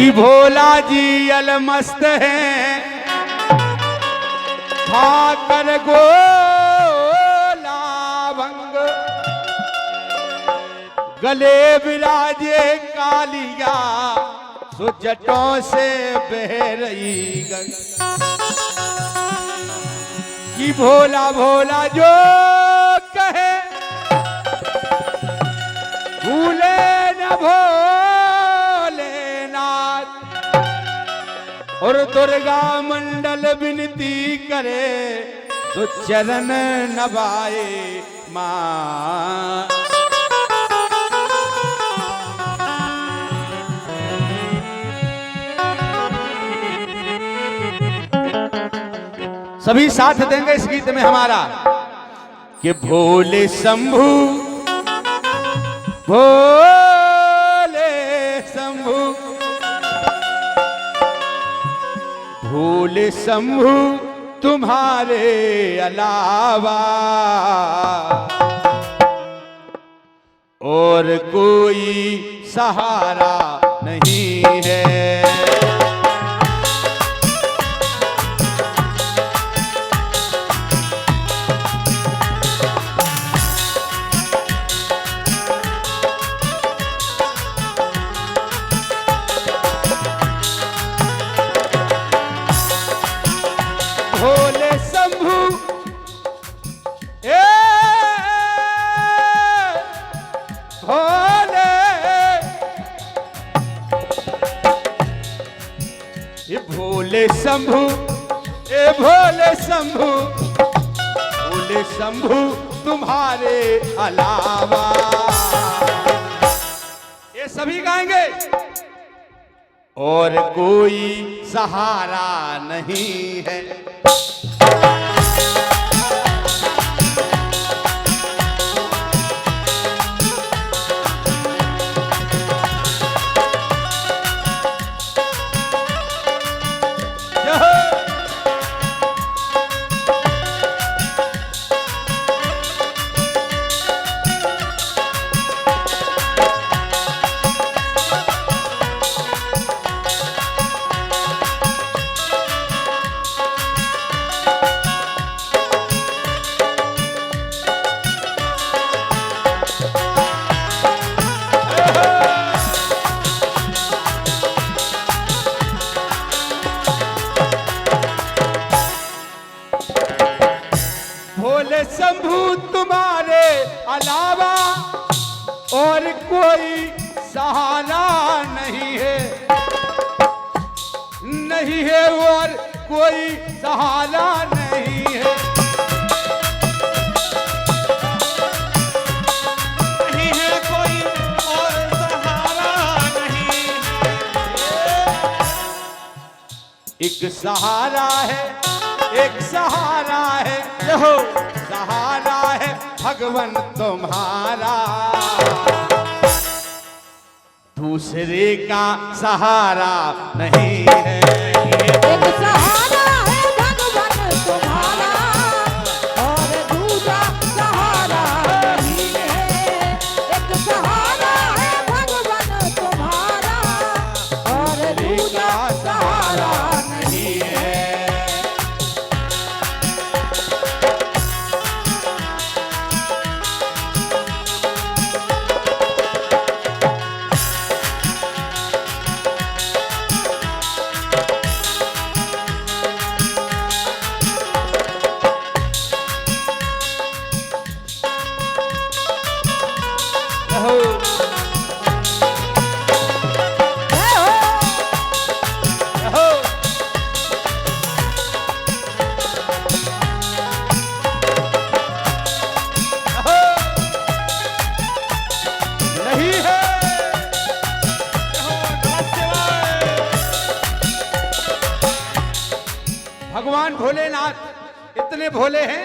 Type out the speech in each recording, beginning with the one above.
कि भोला जी अलमस्त हैं खाकर गोला भंग, गले विराजे कालिया सो जटों से बह रही गंगा। कि भोला भोला जो कहे भूले न भोलेनाथ, और दुर्गा मंडल विनती करे तो चरण नभाए मां। सभी साथ देंगे इस गीत में हमारा कि भोले शंभू भोले शंभू, भोले शंभू तुम्हारे अलावा और कोई सहारा नहीं है। भोले शंभू भोले, भोले शंभू भोले शंभू, भोले शंभू तुम्हारे अलावा। ये सभी गाएंगे। और कोई सहारा नहीं है। भोले शंभू तुम्हारे अलावा और कोई सहारा नहीं है, नहीं है और कोई सहारा नहीं है। नहीं है कोई और सहारा नहीं है। एक सहारा है, एक सहारा है, यहो सहारा है भगवान तुम्हारा। दूसरे का सहारा नहीं है। एक सहारा है भगवान तुम्हारा और दूसरा सहारा नहीं है। एक सहारा है भगवान तुम्हारा और दूसरा सहारा नहीं है। भगवान भोलेनाथ इतने भोले हैं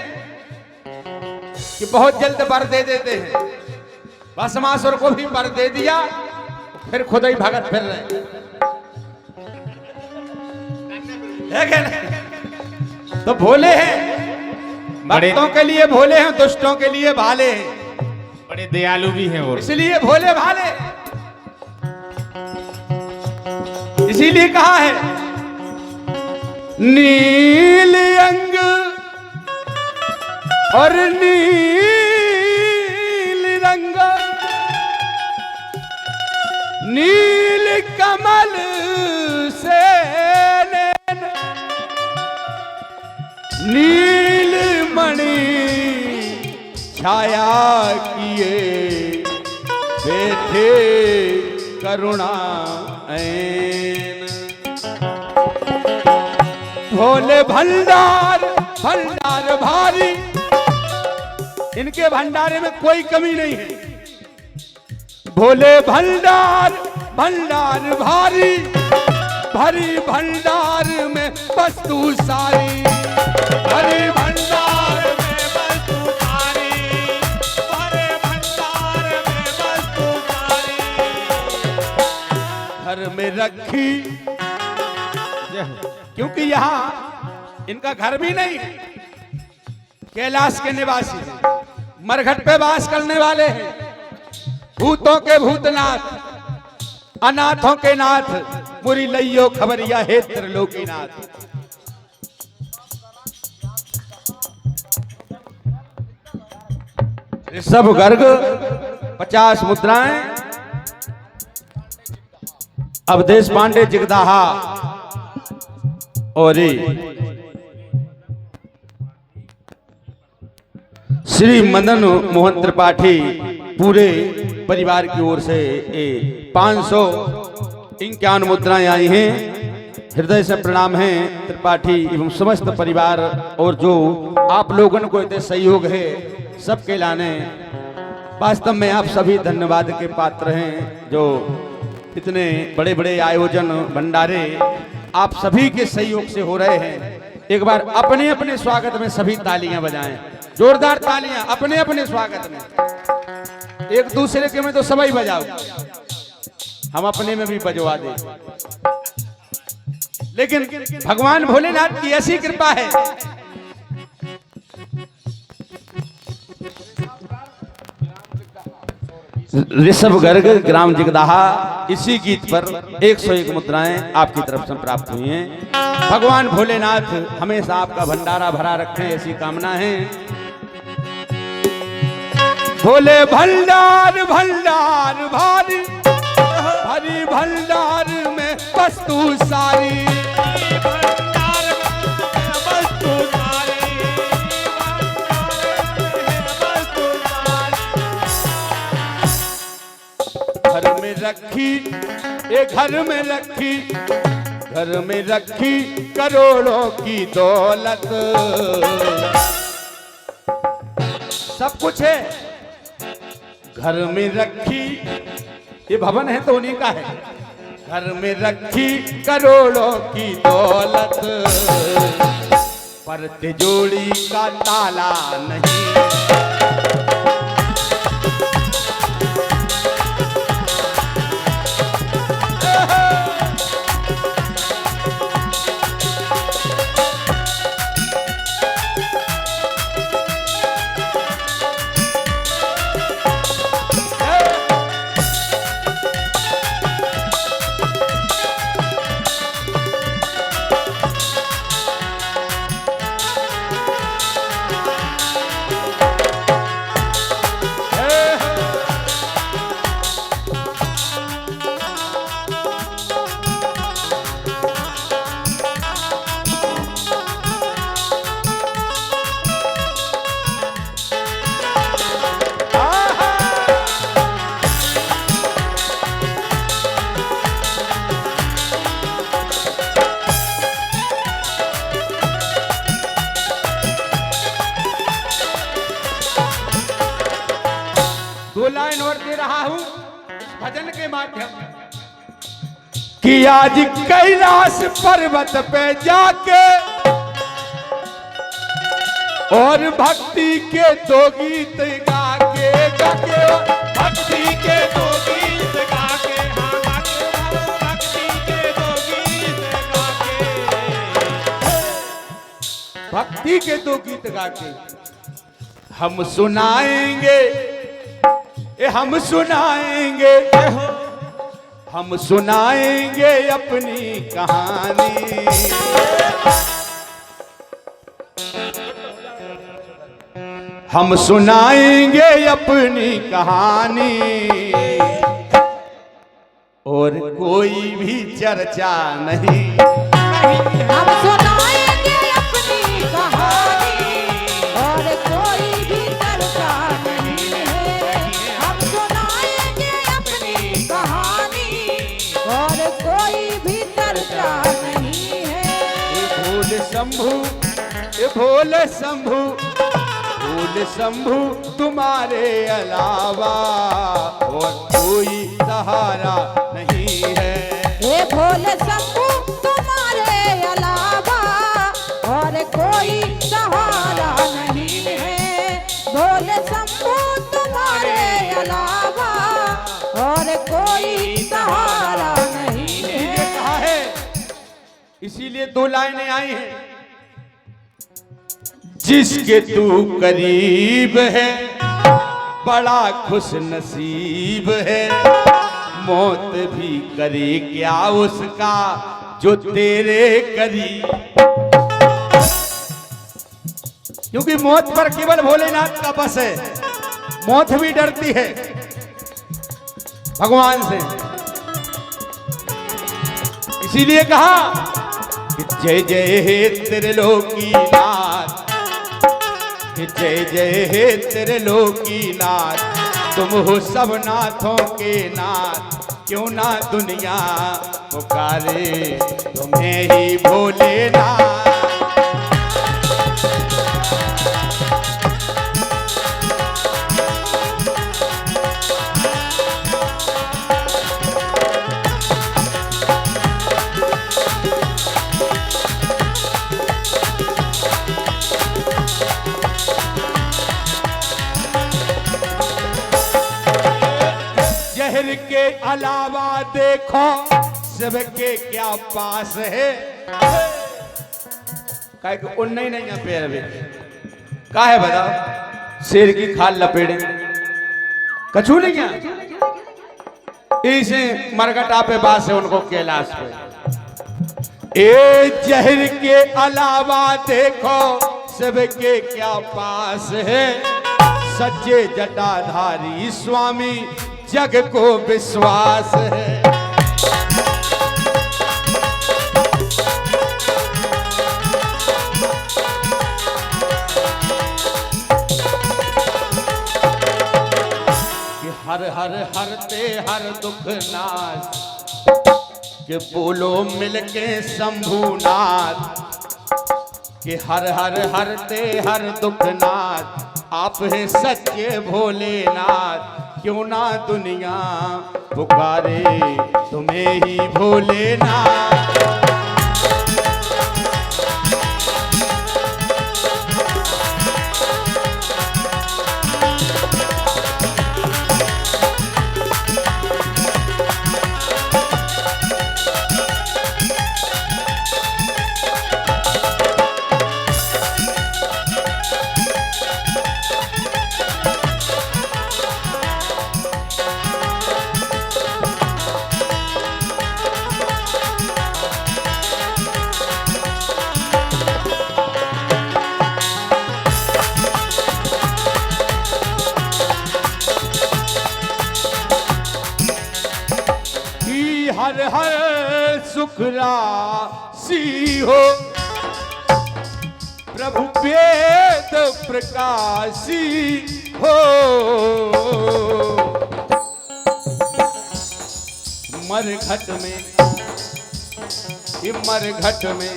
कि बहुत जल्द वर दे देते हैं। भस्मासुर को भी वर दे दिया, फिर खुद ही भगत फिर रहे। तो भोले हैं, भक्तों के लिए भोले हैं, दुष्टों के लिए भाले हैं। बड़े दयालु भी हैं और इसलिए भोले भाले। इसीलिए कहा है नील अंग और नील रंग, नील कमल से नैन, नील मणि छाया किए बैठे करुणा ऐन। भोले भंडार भंडार भारी, इनके भंडारे में कोई कमी नहीं है। भोले भंडार भंडार भारी, भरी भंडार में वस्तु सारी, भरी भंडार में वस्तु सारी, भरे भंडार में वस्तु सारी। घर में रखी, क्योंकि यहाँ इनका घर भी नहीं है, कैलाश के निवासी हैं, मरघट पे वास करने वाले हैं, भूतों के भूतनाथ, अनाथों के नाथ, पूरी लइयो खबरिया हे त्रिलोकीनाथ। सब गर्ग 50 मुद्राएं, अवधेश पांडे जिगदाहा और श्री मदन मोहन त्रिपाठी पूरे परिवार की ओर से 551 मुद्राएं आई हैं। हृदय से प्रणाम है त्रिपाठी एवं समस्त परिवार, और जो आप लोगों को इतने सहयोग है सबके लाने, वास्तव में आप सभी धन्यवाद के पात्र हैं। जो इतने बड़े बड़े आयोजन भंडारे आप सभी के सहयोग से हो रहे हैं। एक बार अपने अपने स्वागत में सभी तालियां बजाएं, जोरदार तालियां अपने अपने स्वागत में। एक दूसरे के में तो सभी बजाओ, हम अपने में भी बजवा दे। लेकिन भगवान भोलेनाथ की ऐसी कृपा है, ऋषभ गर्ग ग्राम जिगदाहा, इसी गीत पर 101 मुद्राएं आपकी तरफ से प्राप्त हुई हैं। भगवान भोलेनाथ हमेशा आपका भंडारा भरा रखें, ऐसी कामना है। भोले भंडार भंडार भारी, भरी भंडार में वस्तु सारी, भंडार में वस्तु सारी, वस्तु सारी। घर में रखी, ये घर में रखी, घर में रखी करोड़ों की दौलत, सब कुछ है घर में रखी। ये भवन है तो उन्हीं का है। घर में रखी करोड़ों की दौलत, पर तिजोरी का ताला नहीं। दो लाइन और दे रहा हूं भजन के माध्यम कि आज कैलाश पर्वत पे जाके और भक्ति के दो गीत गा के, भक्ति के दो गीत गा के, भक्ति के दो गीत गा के, भक्ति के दो गीत गा के हम सुनाएंगे, हम सुनाएंगे, हम सुनाएंगे अपनी कहानी। हम सुनाएंगे अपनी कहानी और कोई भी चर्चा नहीं। हम सुनाएंगे अपनी कहानी और कोई भी चर्चा नहीं है। हम सुनाएंगे अपनी कहानी और कोई भी चर्चा नहीं है। ये भोले शंभू, ये भोले शंभू, भोले शंभू तुम्हारे अलावा और कोई सहारा नहीं है। हे भोले शंभू तुम्हारे अलावा और कोई सहारा नहीं है। भोले शंभू तुम्हारे अलावा और कोई सहारा नहीं इसीलिए कहा है, इसीलिए दो लाइनें आई हैं। जिसके तू करीब है बड़ा खुश नसीब है, मौत भी करे क्या उसका जो तेरे करीब। क्योंकि मौत पर केवल भोलेनाथ का बस है, मौत भी डरती है भगवान से। इसीलिए कहा कि जय जय हे त्रिलोकीनाथ, कि जय जय हे त्रिलोकीनाथ, तुम हो सब नाथों के नाथ। क्यों ना दुनिया पुकारे तुम्हें ही भोलेनाथ। जहर के अलावा देखो सबके क्या पास है। काहे को उन नहीं यहाँ पे अभी का है बताओ, शेर की खाल लपेड़े कछू नहीं क्या इसे मरगटा पे बास है उनको कैलाश पे। ए जहर के अलावा देखो सबके क्या पास है, सच्चे जटाधारी स्वामी जग को विश्वास है। कि हर हर हरते हर दुख नाश, कि बोलो मिलके शंभुनाथ। कि हर हर हरते हर दुख नाथ, आप है सच्चे भोलेनाथ। क्यों ना दुनिया पुकारे तुम्हें ही भोलेनाथ। हर हर सुखरासी हो, प्रभु वेद प्रकाशी हो। मरघट में, मरघट में,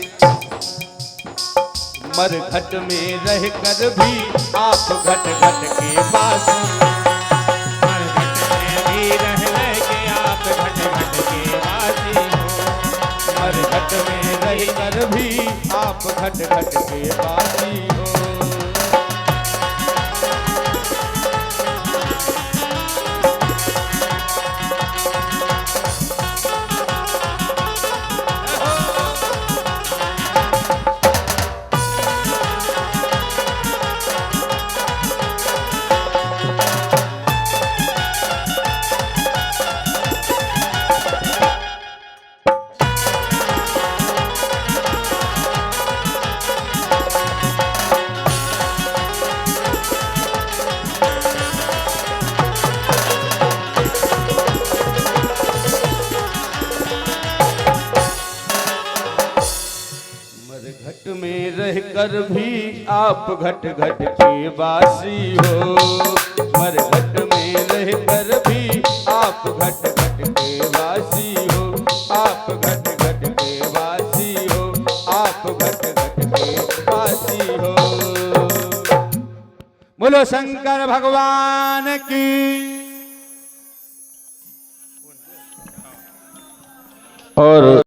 मरघट में रह कर भी आप घट घट के वासी। घट में रह कर भी आप घट घट के वासी हो। रहकर भी आप घट घट के वासी हो, मरघट में रहकर भी आप घट घट के वासी हो, आप घट घट के वासी हो, आप घट घट के वासी हो। बोलो शंकर भगवान की। और